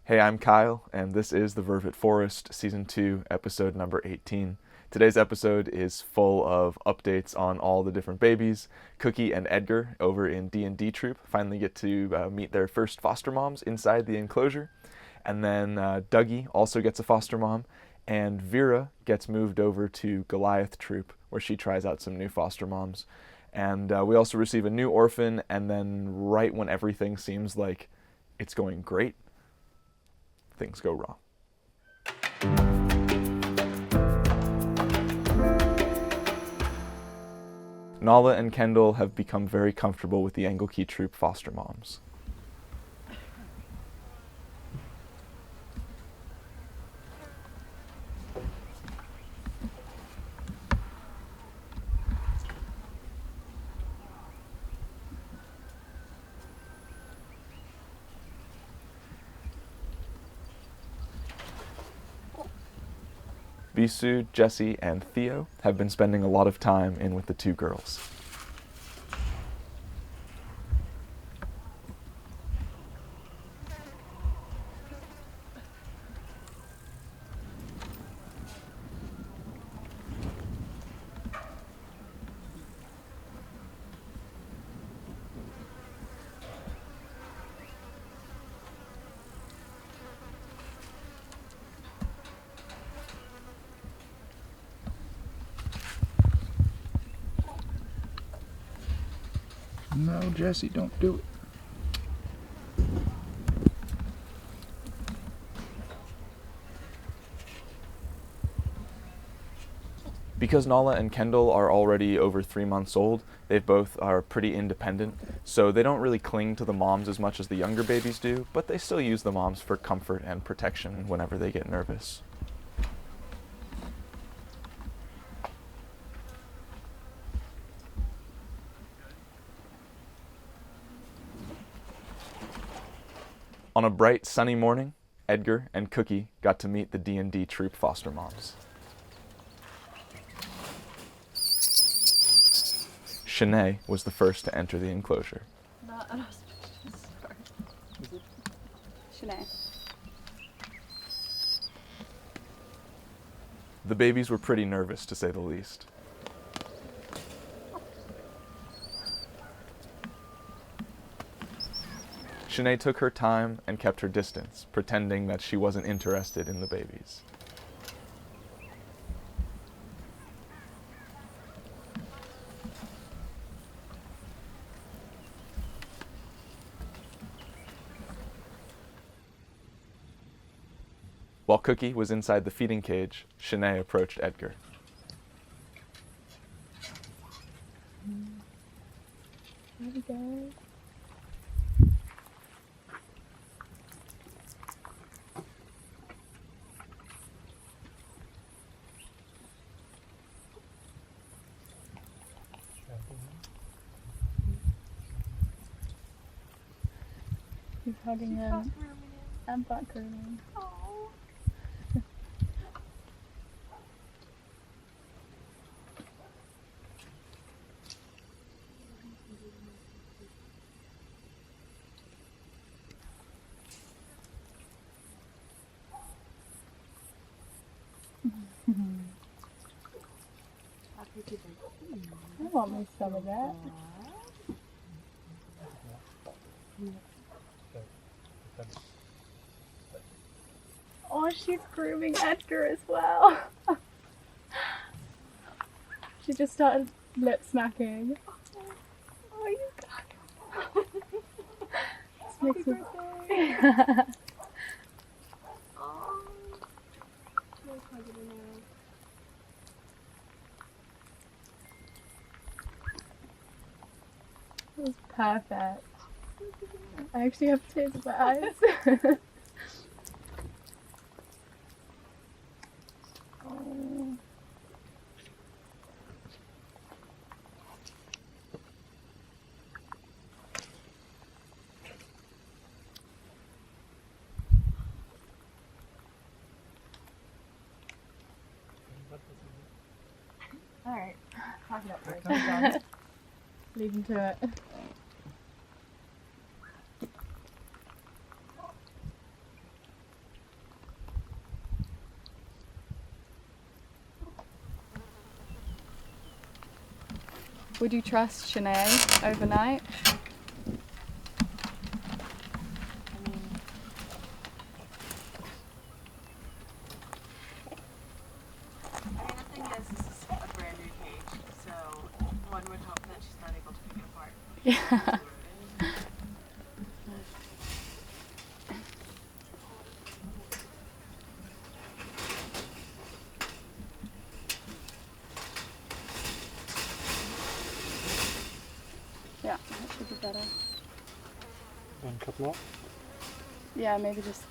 Hey, I'm Kyle, and this is the Vervet Forest, Season 2, Episode number 18. Today's episode is full of updates on all the different babies. Cookie and Edgar over in D&D Troop finally get to meet their first foster moms inside the enclosure. And then Dougie also gets a foster mom, and Vera gets moved over to Goliath Troop, where she tries out some new foster moms. And we also receive a new orphan, and then right when everything seems like it's going great, things go wrong. Nala and Kendyll have become very comfortable with the Key Troop foster moms. Bisu, Jesse, and Theo have been spending a lot of time in with the two girls. No, Jesse, don't do it. Because Nala and Kendyll are already over 3 months old, they both are pretty independent, so they don't really cling to the moms as much as the younger babies do, but they still use the moms for comfort and protection whenever they get nervous. On a bright, sunny morning, Edgar and Cookie got to meet the D&D Troop foster moms. Shanae was the first to enter the enclosure. Not an auspicious start. Shanae. The babies were pretty nervous, to say the least. Shanae took her time and kept her distance, pretending that she wasn't interested in the babies. While Cookie was inside the feeding cage, Shanae approached Edgar. There we go. He's hugging him and butt grooming. I want me some of that. Oh, she's grooming Edgar as well. She just started lip smacking. Oh, you got it. This makes me... That was perfect. I actually have tears in my eyes. Oh. Alright, talk it up first. Leave him to it. Would you trust Shanae overnight? I mean, the thing is, this is a brand new cage, so one would hope that she's not able to pick it apart. Yeah. Yeah, that should be better. And a couple more. Yeah, maybe just.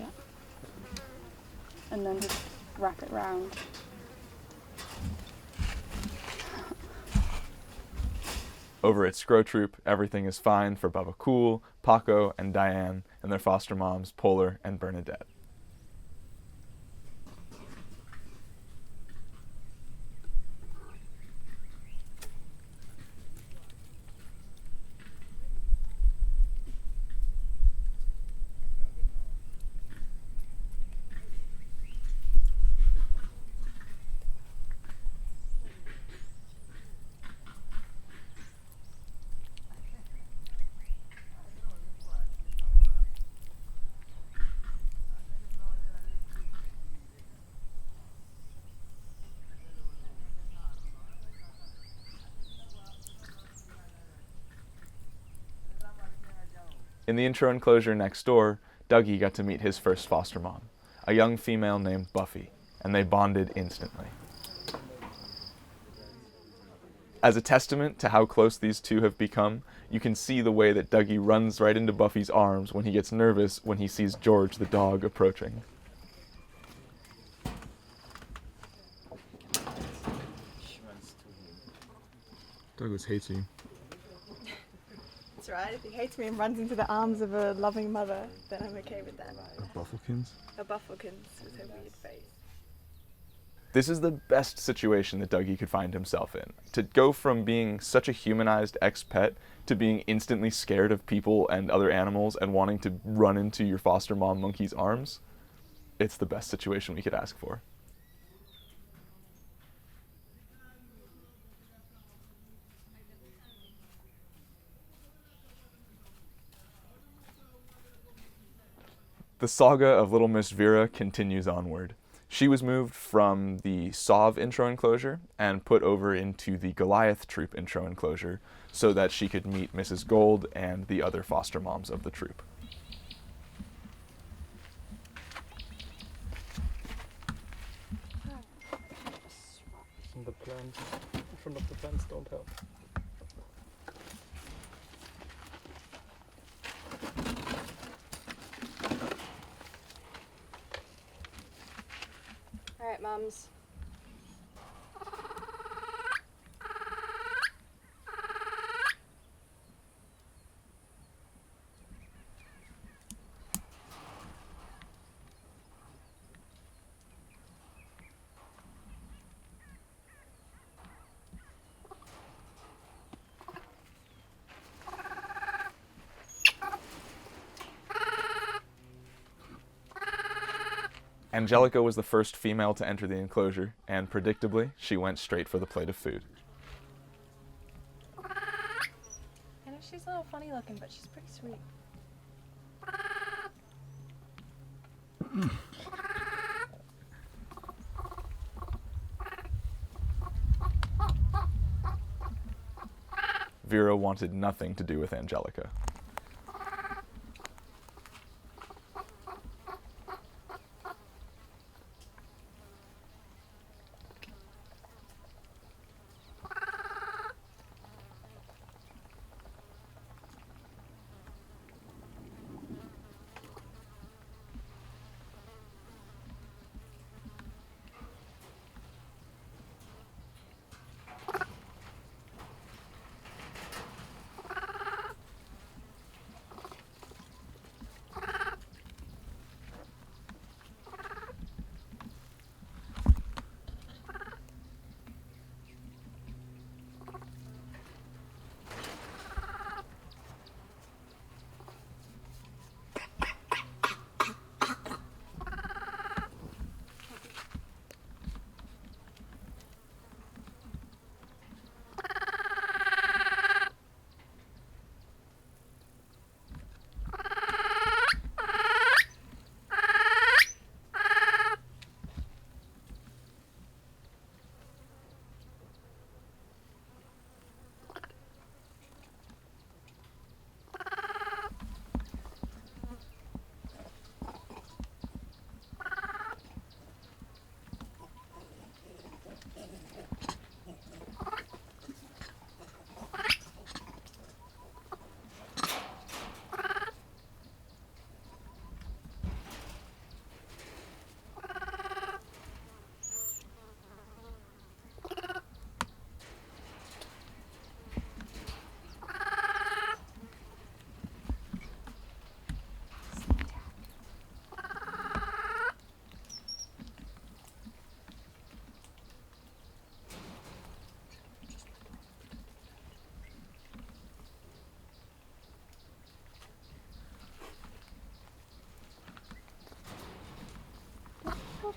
Yeah. And then just wrap it round. Over at Skrow Troop, everything is fine for Bubba Cool, Paco, and Diane, and their foster moms, Polar and Bernadette. In the intro enclosure next door, Dougie got to meet his first foster mom, a young female named Buffy, and they bonded instantly. As a testament to how close these two have become, you can see the way that Dougie runs right into Buffy's arms when he gets nervous when he sees George the dog approaching. Douglas hates you. That's right. If he hates me and runs into the arms of a loving mother, then I'm okay with that. A Buffalkins? A Buffalkins with her weird face. This is the best situation that Dougie could find himself in. To go from being such a humanized ex-pet to being instantly scared of people and other animals and wanting to run into your foster mom monkey's arms, it's the best situation we could ask for. The saga of Little Miss Vera continues onward. She was moved from the Sov intro enclosure and put over into the Goliath troop intro enclosure so that she could meet Mrs. Gold and the other foster moms of the troop. And the plants in front of the fence don't help. All right, mums. Angelica was the first female to enter the enclosure, and predictably, she went straight for the plate of food. I know she's a little funny looking, but she's pretty sweet. Vera wanted nothing to do with Angelica.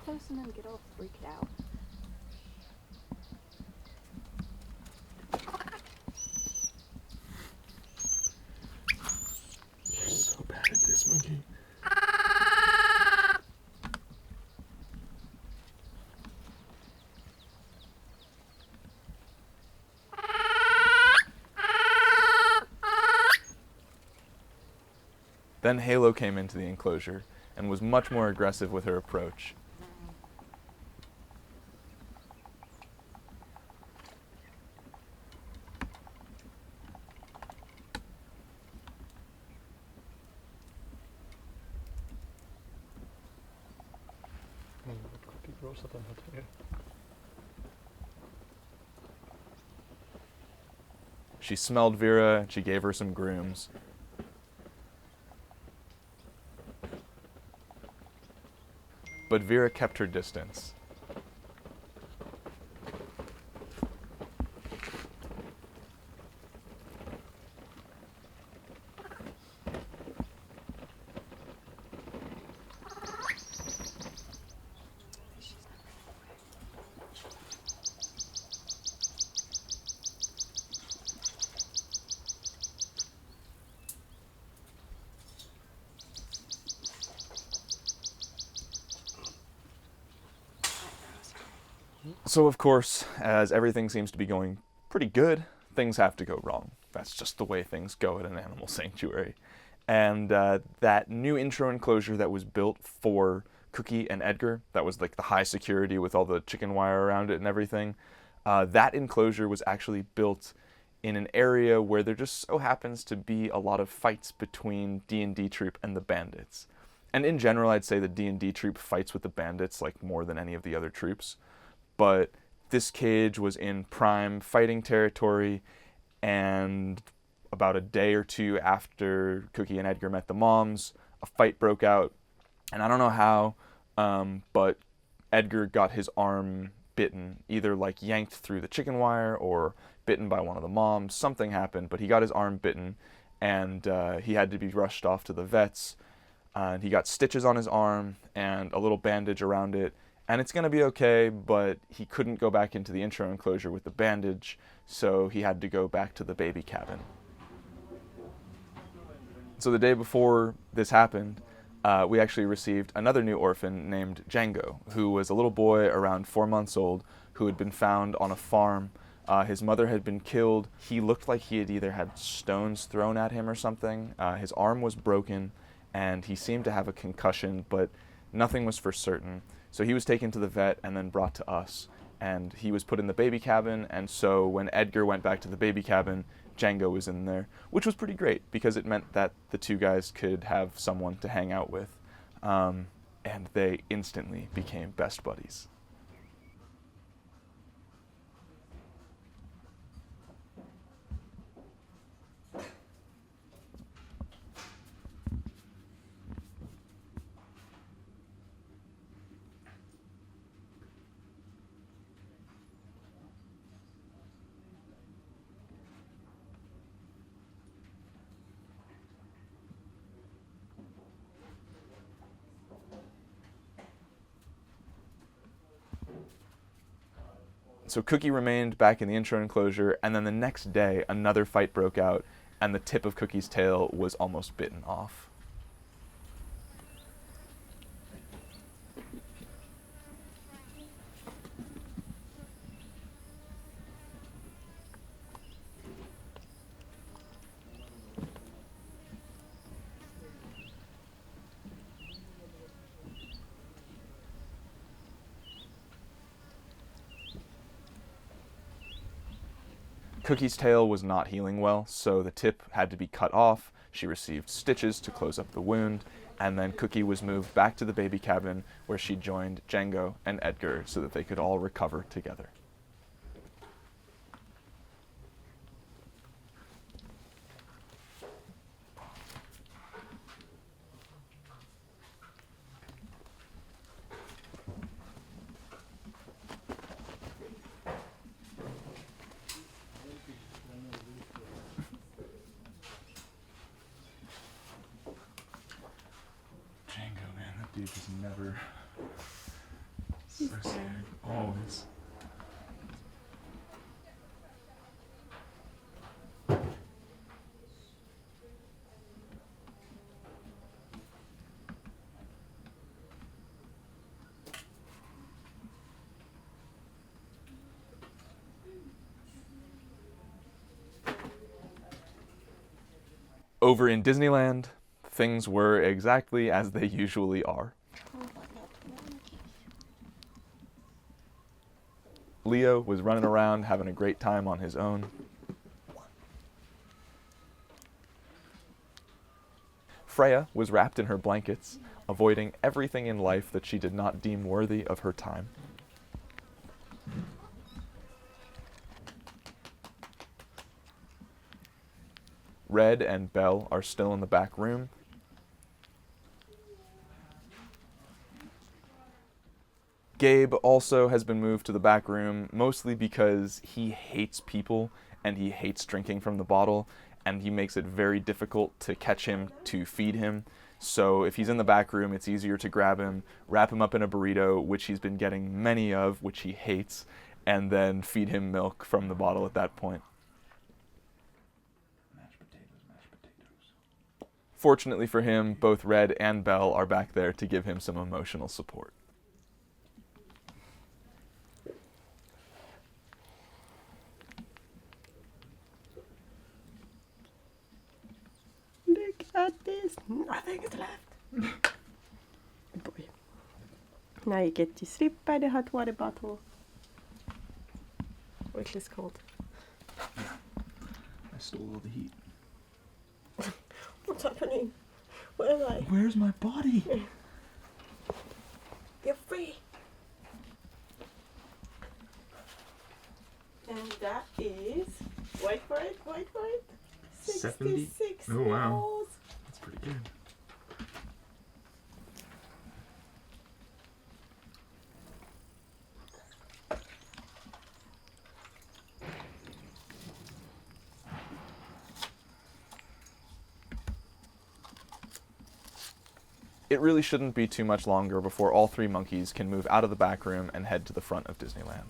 close and then get all freaked out. You're so bad at this, Monkey. Then Halo came into the enclosure and was much more aggressive with her approach. What Cookie grows up in her tail. She smelled Vera and she gave her some grooms. But Vera kept her distance. So of course, as everything seems to be going pretty good, things have to go wrong. That's just the way things go at an animal sanctuary. And that new intro enclosure that was built for Cookie and Edgar, that was like the high security with all the chicken wire around it and everything, that enclosure was actually built in an area where there just so happens to be a lot of fights between D&D Troop and the bandits. And in general, I'd say the D&D Troop fights with the bandits like more than any of the other troops. But this cage was in prime fighting territory, and about a day or two after Cookie and Edgar met the moms, a fight broke out. And I don't know how, but Edgar got his arm bitten, either like yanked through the chicken wire or bitten by one of the moms. Something happened, but he got his arm bitten, and he had to be rushed off to the vets. And he got stitches on his arm and a little bandage around it. And it's going to be okay, but he couldn't go back into the intro enclosure with the bandage, so he had to go back to the baby cabin. So the day before this happened, we actually received another new orphan named Django, who was a little boy around 4 months old who had been found on a farm. His mother had been killed. He looked like he had either had stones thrown at him or something. His arm was broken, and he seemed to have a concussion, but nothing was for certain. So he was taken to the vet and then brought to us, and he was put in the baby cabin. And so when Edgar went back to the baby cabin, Django was in there, which was pretty great because it meant that the two guys could have someone to hang out with, and they instantly became best buddies. So Cookie remained back in the intro enclosure, and then the next day, another fight broke out, and the tip of Cookie's tail was almost bitten off. Cookie's tail was not healing well, so the tip had to be cut off. She received stitches to close up the wound, and then Cookie was moved back to the baby cabin where she joined Django and Edgar so that they could all recover together. Django, man, that dude just Always. Over in Disneyland, things were exactly as they usually are. Leo was running around having a great time on his own. Freya was wrapped in her blankets, avoiding everything in life that she did not deem worthy of her time. Red and Belle are still in the back room. Gabe also has been moved to the back room, mostly because he hates people and he hates drinking from the bottle, and he makes it very difficult to catch him to feed him. So if he's in the back room, it's easier to grab him, wrap him up in a burrito, which he's been getting many of, which he hates, and then feed him milk from the bottle at that point. Fortunately for him, both Red and Belle are back there to give him some emotional support. Look at this. Nothing is left. Good boy. Now you get to sleep by the hot water bottle. Which is cold. I stole all the heat. What's happening? Where am I? Where's my body? You're free. And that is, wait for it. 70? 66 Oh, wow. rolls. That's pretty good. It really shouldn't be too much longer before all three monkeys can move out of the back room and head to the front of Disneyland.